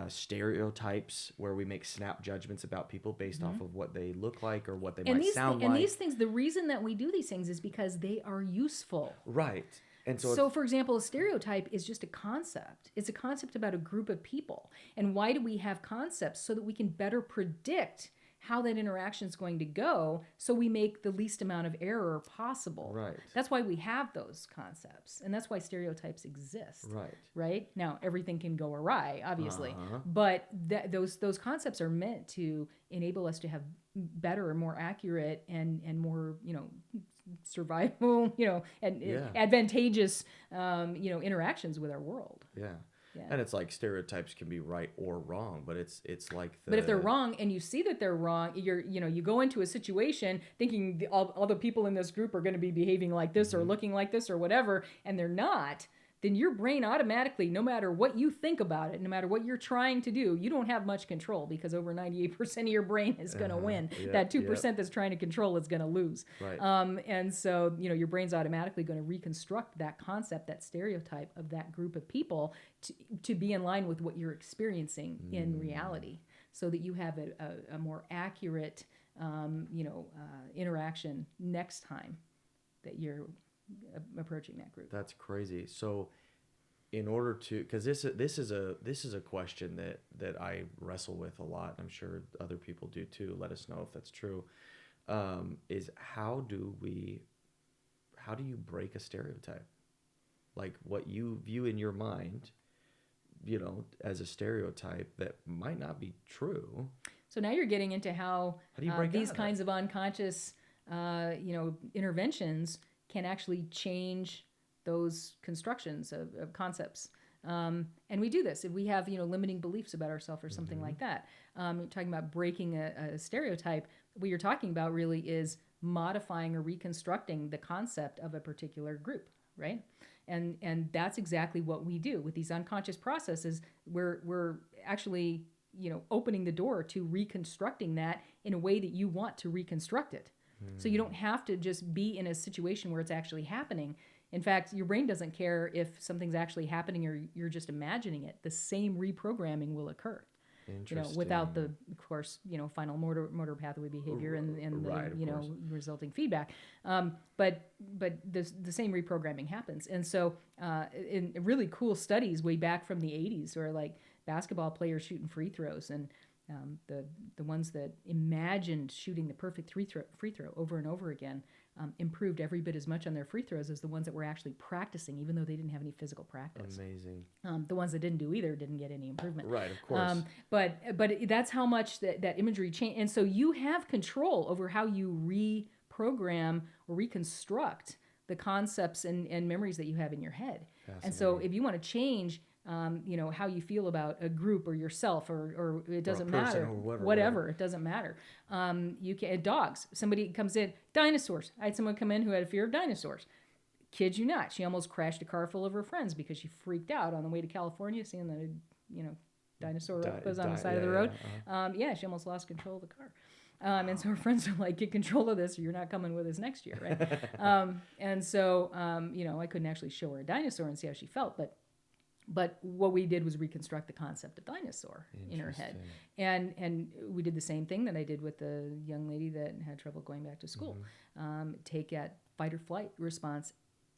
stereotypes where we make snap judgments about people based off of what they look like or what they might sound like. And these things, the reason that we do these things is because they are useful. Right. And so for example, a stereotype is just a concept. It's a concept about a group of people. And why do we have concepts? So that we can better predict how that interaction is going to go, so we make the least amount of error possible. Right. That's why we have those concepts, and that's why stereotypes exist. Right. Right? Now, everything can go awry, obviously, but those concepts are meant to enable us to have better and more accurate and more, survival, and advantageous, interactions with our world. Yeah. And it's like stereotypes can be right or wrong, but it's like But if they're wrong and you see that they're wrong, you go into a situation thinking all the people in this group are going to be behaving like this or looking like this or whatever, and they're not, then your brain automatically, no matter what you think about it, no matter what you're trying to do, you don't have much control, because over 98% of your brain is going to win. That 2% that's trying to control is going to lose. Right. And so, your brain's automatically going to reconstruct that concept, that stereotype of that group of people to be in line with what you're experiencing in reality, so that you have a more accurate, interaction next time that you're approaching that group. That's crazy. So in order to, because this is a question that I wrestle with a lot, and I'm sure other people do too, let us know if that's true, is how do you break a stereotype? Like what you view in your mind, as a stereotype that might not be true. So now you're getting into how do you break these kinds of unconscious interventions can actually change those constructions of concepts. And we do this if we have limiting beliefs about ourselves or something like that. You're talking about breaking a stereotype. What you're talking about really is modifying or reconstructing the concept of a particular group, right? And that's exactly what we do with these unconscious processes. We're actually opening the door to reconstructing that in a way that you want to reconstruct it. So you don't have to just be in a situation where it's actually happening. In fact, your brain doesn't care if something's actually happening or you're just imagining it. The same reprogramming will occur. Without the, of course, final motor pathway behavior and Right, the, resulting feedback. But the same reprogramming happens. And so in really cool studies way back from the 80s where like basketball players shooting free throws and the ones that imagined shooting the perfect free throw over and over again improved every bit as much on their free throws as the ones that were actually practicing, even though they didn't have any physical practice. Amazing. The ones that didn't do either didn't get any improvement. Right, of course. But that's how much that imagery changed. And so you have control over how you reprogram or reconstruct the concepts and memories that you have in your head. And so if you want to change how you feel about a group or yourself or it doesn't matter, whatever, it doesn't matter. You can dogs. Somebody comes in, dinosaurs. I had someone come in who had a fear of dinosaurs. Kid you not, she almost crashed a car full of her friends because she freaked out on the way to California, seeing the dinosaur was on the side of the road. She almost lost control of the car. And so her friends are like, get control of this or you're not coming with us next year, right? And so, I couldn't actually show her a dinosaur and see how she felt, but what we did was reconstruct the concept of dinosaur in her head. And we did the same thing that I did with the young lady that had trouble going back to school. Take that fight or flight response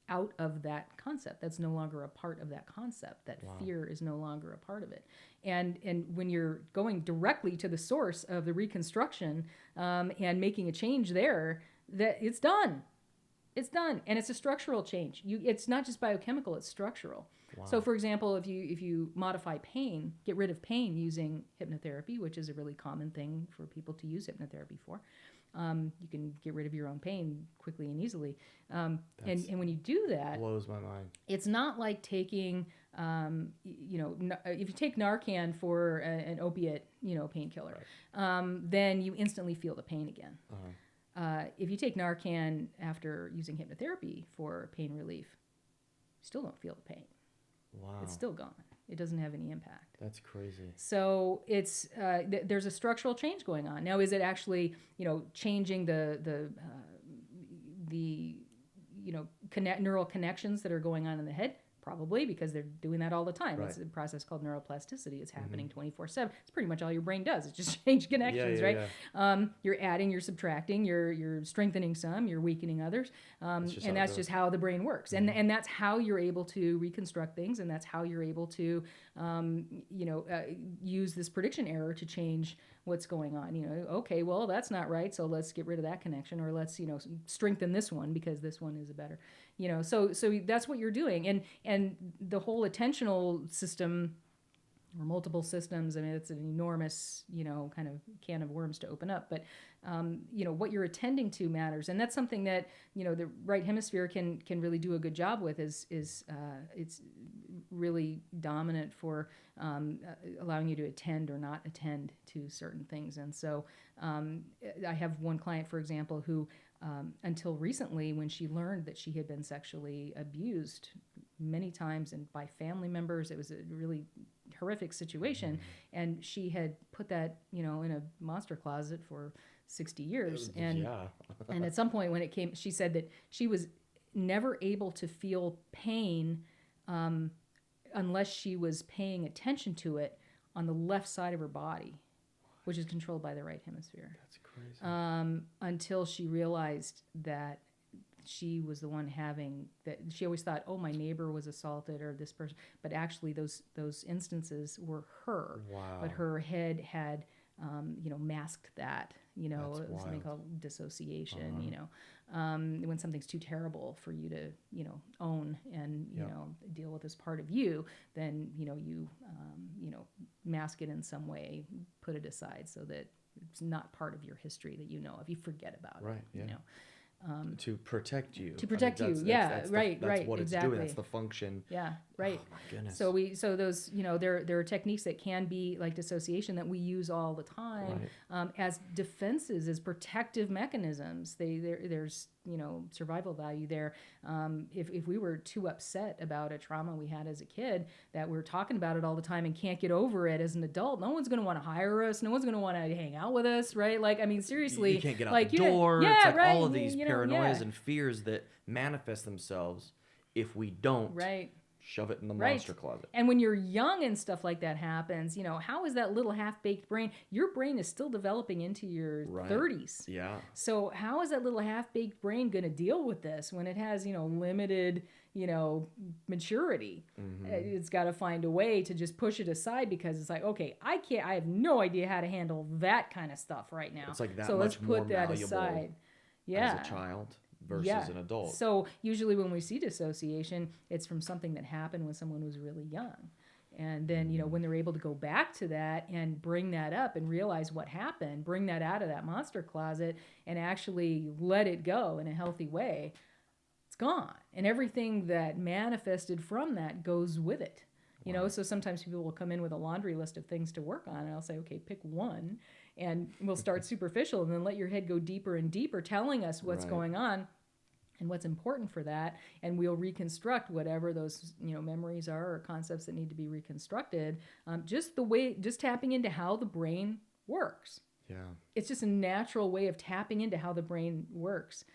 out of that concept. That's no longer a part of that concept. That fear is no longer a part of it. And when you're going directly to the source of the reconstruction and making a change there, that it's done. It's done. And it's a structural change. It's not just biochemical, it's structural. Wow. So for example, if you modify pain, get rid of pain using hypnotherapy, which is a really common thing for people to use hypnotherapy for, you can get rid of your own pain quickly and easily. And when you do that, blows my mind. It's not like taking, if you take Narcan for an opiate, painkiller, then you instantly feel the pain again. If you take Narcan after using hypnotherapy for pain relief, you still don't feel the pain. Wow. It's still gone. It doesn't have any impact. That's crazy. So it's there's a structural change going on. Now, is it actually changing the neural connections that are going on in the head? Probably, because they're doing that all the time. Right. It's a process called neuroplasticity. It's happening 24/7. It's pretty much all your brain does. It's just change connections, right? Yeah. You're adding, you're subtracting, you're strengthening some, you're weakening others, and that's just how the brain works. And that's how you're able to reconstruct things, and that's how you're able to use this prediction error to change what's going on. Okay, well, that's not right, so let's get rid of that connection, or let's strengthen this one because this one is a better. So that's what you're doing, and the whole attentional system, or multiple systems. I mean, it's an enormous, kind of can of worms to open up. But what you're attending to matters, and that's something that the right hemisphere can really do a good job with. Is it's really dominant for allowing you to attend or not attend to certain things. And so I have one client, for example, who until recently, when she learned that she had been sexually abused many times and by family members, it was a really horrific situation, and she had put that in a monster closet for 60 years. And and at some point when it came, she said that she was never able to feel pain unless she was paying attention to it on the left side of her body, which is controlled by the right hemisphere. That's crazy. Until she realized that she was the one having that. She always thought, oh, my neighbor was assaulted or this person, but actually those instances were her. Wow. But her head had masked that. That's Something wild. called dissociation. When something's too terrible for you to own and deal with as part of you, then you mask it in some way, put it aside so that it's not part of your history that of. You forget about right, it. Yeah. To protect you. To protect you, that's right. That's what exactly. it's doing. That's the function. Yeah, right. Oh my goodness. So those there are techniques that can be like dissociation that we use all the time as defenses, as protective mechanisms. There's survival value there. If we were too upset about a trauma we had as a kid, that we're talking about it all the time and can't get over it as an adult, no one's going to want to hire us. No one's going to want to hang out with us, right? Like, I mean, seriously. You can't get out the door. Yeah, it's like right. all of these paranoias and fears that manifest themselves If we don't, Right. shove it in the Right. monster closet. And when you're young and stuff like that happens, you know, how is that little half-baked brain? Your brain is still developing into your Right. 30s. Yeah. So how is that little half-baked brain going to deal with this when it has, you know, limited, you know, maturity? It's got to find a way to just push it aside because it's like, okay, I have no idea how to handle that kind of stuff right now. It's like that so let's much more put that malleable aside. Yeah. as a child versus an adult. So usually when we see dissociation, it's from something that happened when someone was really young. And then, you know, when they're able to go back to that and bring that up and realize what happened, bring that out of that monster closet and actually let it go in a healthy way, it's gone. And everything that manifested from that goes with it. You know, so sometimes people will come in with a laundry list of things to work on, and I'll say, okay, pick one, and we'll start superficial, and then let your head go deeper and deeper, telling us what's going on and what's important for that, and we'll reconstruct whatever those, you know, memories are or concepts that need to be reconstructed. Just tapping into how the brain works. Yeah. It's just a natural way of tapping into how the brain works.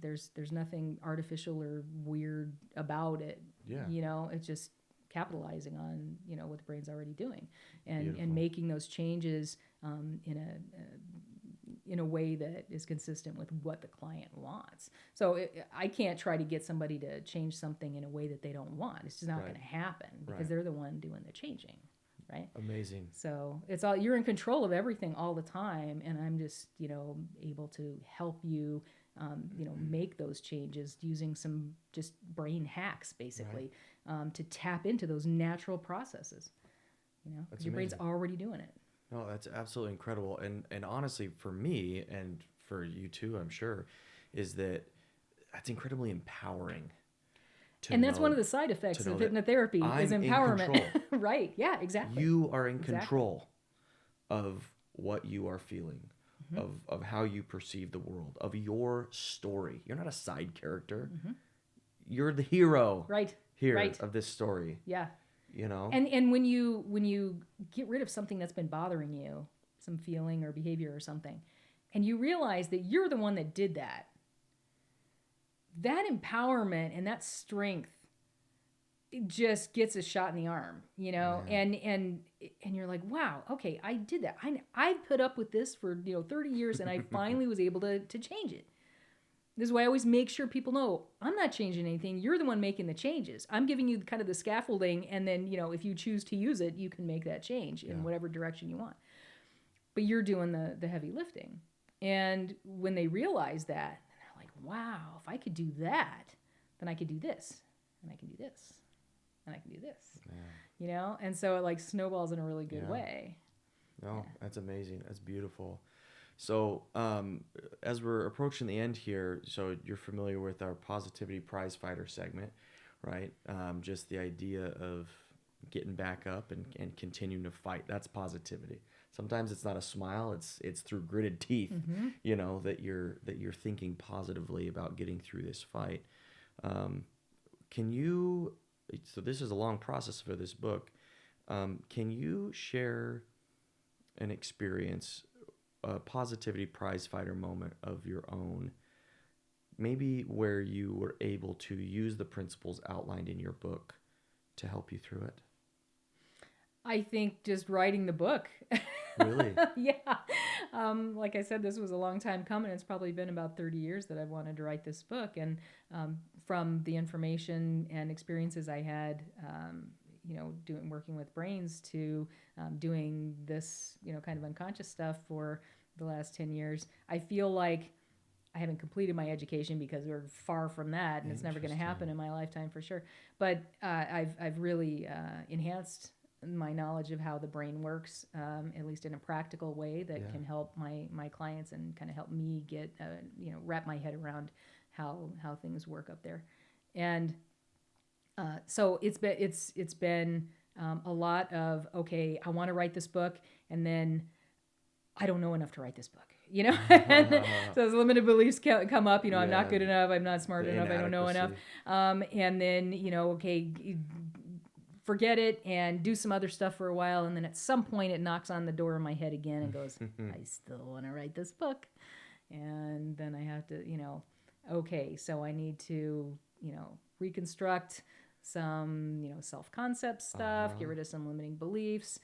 There's nothing artificial or weird about it. Yeah. You know, it's just capitalizing on, you know, what the brain's already doing and making those changes in a way that is consistent with what the client wants. So I can't try to get somebody to change something in a way that they don't want. It's just not going to happen because they're the one doing the changing, right? Amazing. So it's all, you're in control of everything all the time, and I'm just, you know, able to help you, you know, make those changes using some just brain hacks, basically, to tap into those natural processes. You know, because your brain's already doing it. No, that's absolutely incredible. And honestly, for me and for you too, I'm sure, is that that's incredibly empowering. And that's one of the side effects of hypnotherapy is empowerment. Right. Yeah, exactly. You are in control of what you are feeling, of how you perceive the world, of your story. You're not a side character. You're the hero of this story. Yeah. You know? And when you get rid of something that's been bothering you, some feeling or behavior or something, and you realize that you're the one that did that, that empowerment and that strength, it just gets a shot in the arm, you know, and you're like, wow, okay, I did that. I've put up with this for, you know, 30 years, and I finally was able to change it. This is why I always make sure people know I'm not changing anything. You're the one making the changes. I'm giving you kind of the scaffolding, and then, you know, if you choose to use it, you can make that change in whatever direction you want. But you're doing the heavy lifting. And when they realize that, they're like, wow, if I could do that, then I could do this, and I can do this, and I can do this. You know? And so it like snowballs in a really good way. No, that's amazing. That's beautiful. So as we're approaching the end here, so you're familiar with our Positivity Prize Fighter segment, right? Just the idea of getting back up and continuing to fight. That's positivity. Sometimes it's not a smile, it's through gritted teeth, you know, that you're thinking positively about getting through this fight. So this is a long process for this book. Can you share an experience, a positivity prize fighter moment of your own, maybe where you were able to use the principles outlined in your book to help you through it? I think just writing the book. Really? Yeah. Like I said, this was a long time coming. It's probably been about 30 years that I've wanted to write this book. And from the information and experiences I had, you know, working with brains to doing this, you know, kind of unconscious stuff for the last 10 years, I feel like I haven't completed my education because we're far from that, and it's never going to happen in my lifetime for sure. But I've really enhanced my knowledge of how the brain works, at least in a practical way that can help my clients and kind of help me get, you know, wrap my head around how things work up there. And so it's been a lot of, okay, I want to write this book, and then I don't know enough to write this book, you know? And so those limited beliefs come up, you know, I'm not good enough, I'm not smart enough, I don't know enough. And then, you know, okay, forget it and do some other stuff for a while. And then at some point it knocks on the door of my head again and goes, I still want to write this book. And then I have to, you know, okay, so I need to, you know, reconstruct some, self-concept stuff, get rid of some limiting beliefs,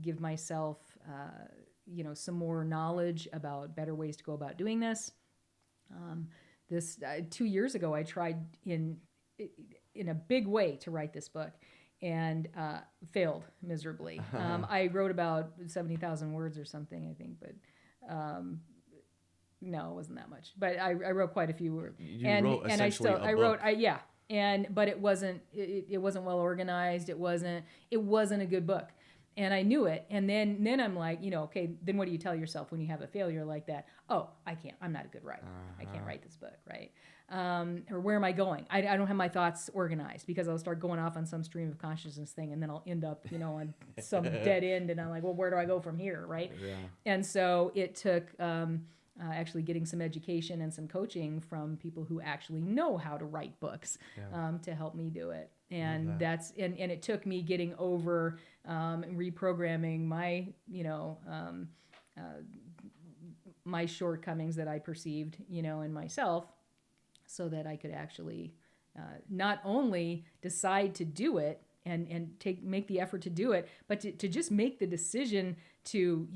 give myself, some more knowledge about better ways to go about doing this. This 2 years ago, I tried in a big way to write this book and failed miserably. I wrote about 70,000 words or something, I think, but no, it wasn't that much. But I wrote quite a few words. But it wasn't well organized. It wasn't a good book. And I knew it. And then I'm like, okay, then what do you tell yourself when you have a failure like that? Oh, I'm not a good writer. I can't write this book, right? Or where am I going? I don't have my thoughts organized, because I'll start going off on some stream of consciousness thing, and then I'll end up, on some dead end, and I'm like, well, where do I go from here, right? Yeah. And so it took actually getting some education and some coaching from people who actually know how to write books to help me do it. And and it took me getting over reprogramming my, my shortcomings that I perceived, in myself, so that I could actually not only decide to do it and make the effort to do it, but to just make the decision to,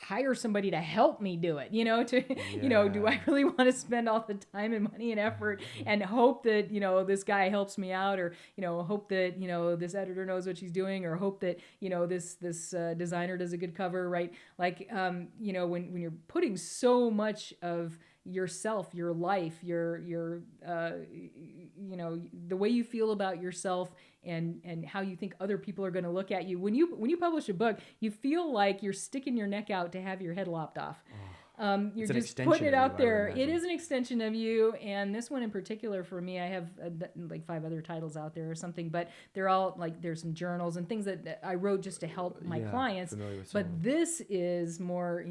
hire somebody to help me do it, do I really want to spend all the time and money and effort and hope that, this guy helps me out, or, hope that, this editor knows what she's doing, or hope that, this designer does a good cover, right? Like, when you're putting so much of yourself, your life, your the way you feel about yourself and how you think other people are going to look at you. When you publish a book, you feel like you're sticking your neck out to have your head lopped off. You're just putting it out there. It is an extension of you. And this one in particular for me, I have like 5 other titles out there or something, but they're all like, there's some journals and things that I wrote just to help my clients. But this is more,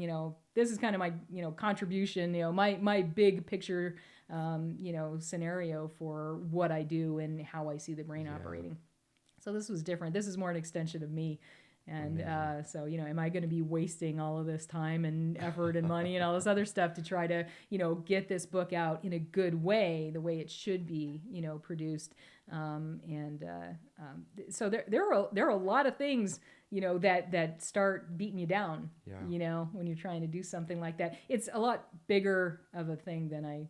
this is kind of my, contribution, my big picture, scenario for what I do and how I see the brain operating. So this was different. This is more an extension of me. And so, am I going to be wasting all of this time and effort and money and all this other stuff to try to, get this book out in a good way, the way it should be, produced? So there are a lot of things, that start beating you down, when you're trying to do something like that. It's a lot bigger of a thing than I,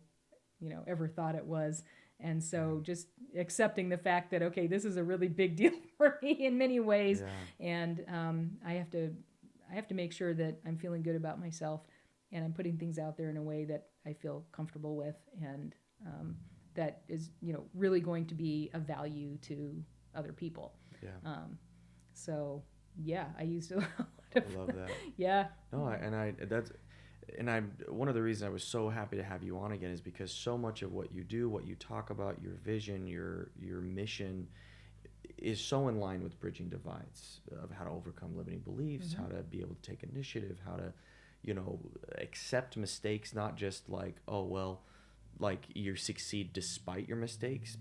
ever thought it was. And so just accepting the fact that, okay, this is a really big deal for me in many ways. And I have to make sure that I'm feeling good about myself, and I'm putting things out there in a way that I feel comfortable with, and that is, really going to be of value to other people. So yeah, I used a lot of, I love that. Yeah. No, I'm one of the reasons I was so happy to have you on again is because so much of what you do, what you talk about, your vision, your mission is so in line with bridging divides of how to overcome limiting beliefs, how to be able to take initiative, how to, accept mistakes, not just like, oh, well, like you succeed despite your mistakes.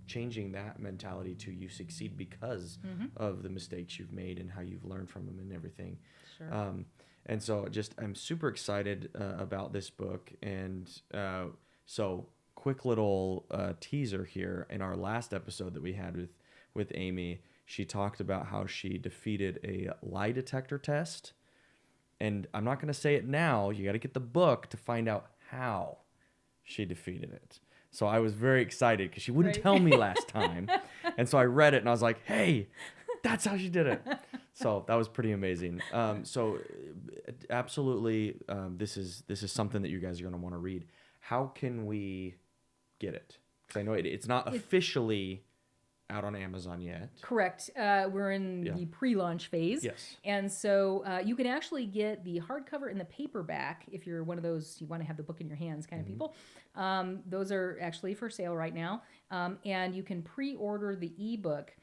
Changing that mentality to you succeed because of the mistakes you've made and how you've learned from them and everything. Sure. And so I'm super excited about this book. And so quick little teaser here. In our last episode that we had with Amy, she talked about how she defeated a lie detector test. And I'm not going to say it now. You got to get the book to find out how she defeated it. So I was very excited because she wouldn't tell me last time. And so I read it and I was like, hey, that's how she did it. So that was pretty amazing. So absolutely, this is something that you guys are going to want to read. How can we get it? Because I know it's not officially out on Amazon yet. Correct. We're in the pre-launch phase. Yes. And so you can actually get the hardcover and the paperback if you're one of those, you want to have the book in your hands kind of people. Those are actually for sale right now. And you can pre-order the ebook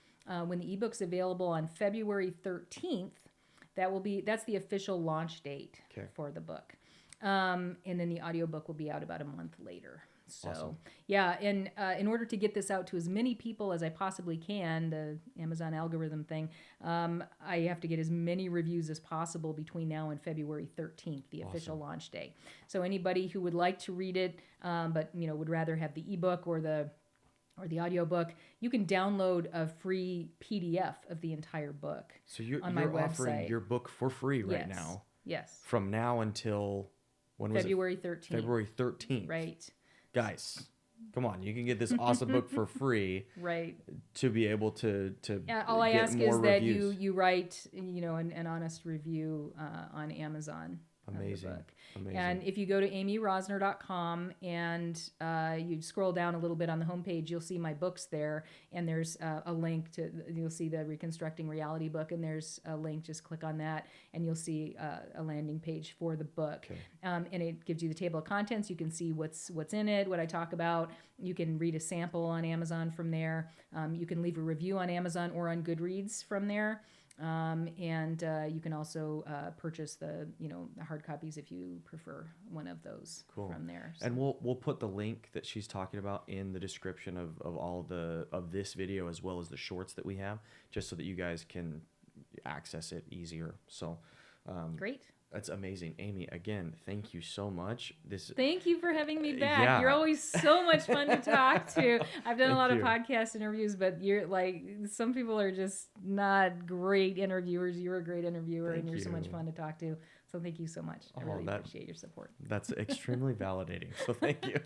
when the ebook's available on February 13th. That's the official launch date for the book. And then the audiobook will be out about a month later. So, Awesome. yeah, and in order to get this out to as many people as I possibly can, the Amazon algorithm thing, I have to get as many reviews as possible between now and February 13th, the official launch day. So anybody who would like to read it, but would rather have the ebook or the audiobook, you can download a free PDF of the entire book. So you're on my offering website. your book for free right Yes. now. Yes. From now until when was February 13th. February 13th. Right. Guys, come on, you can get this awesome book for free. Right. To be able to all I get ask more is that reviews. you write an honest review on Amazon. Amazing. Of the book. Amazing. And if you go to amyrosner.com and you scroll down a little bit on the homepage, you'll see my books there. And there's a link you'll see the Reconstructing Reality book, and there's a link. Just click on that, and you'll see a landing page for the book. Okay. And it gives you the table of contents. You can see what's in it, what I talk about. You can read a sample on Amazon from there. You can leave a review on Amazon or on Goodreads from there. And you can also purchase the hard copies if you prefer one of those from there. So. And we'll put the link that she's talking about in the description of all of this video, as well as the shorts that we have, just so that you guys can access it easier. So Great. That's amazing. Amy, again, thank you so much. Thank you for having me back. Yeah. You're always so much fun to talk to. I've done a lot you. of podcast interviews, but you're like, some people are just not great interviewers. You're a great interviewer, and you're so much fun to talk to. So thank you so much. I really appreciate your support. That's extremely validating. So thank you.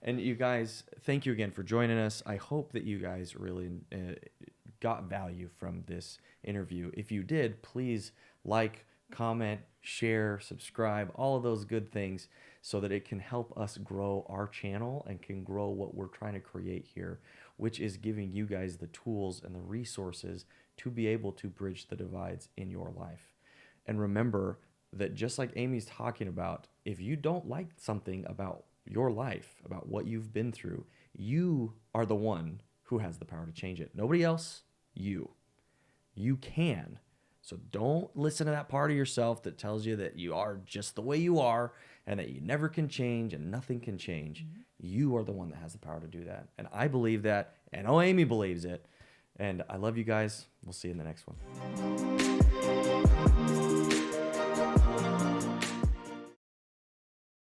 And you guys, thank you again for joining us. I hope that you guys really got value from this interview. If you did, please like, comment, share, subscribe, all of those good things, so that it can help us grow our channel and can grow what we're trying to create here, which is giving you guys the tools and the resources to be able to bridge the divides in your life. And remember that just like Amy's talking about, if you don't like something about your life, about what you've been through, you are the one who has the power to change it. Nobody else, you. You can. So don't listen to that part of yourself that tells you that you are just the way you are and that you never can change and nothing can change. Mm-hmm. You are the one that has the power to do that. And I believe that, and Amy believes it. And I love you guys. We'll see you in the next one.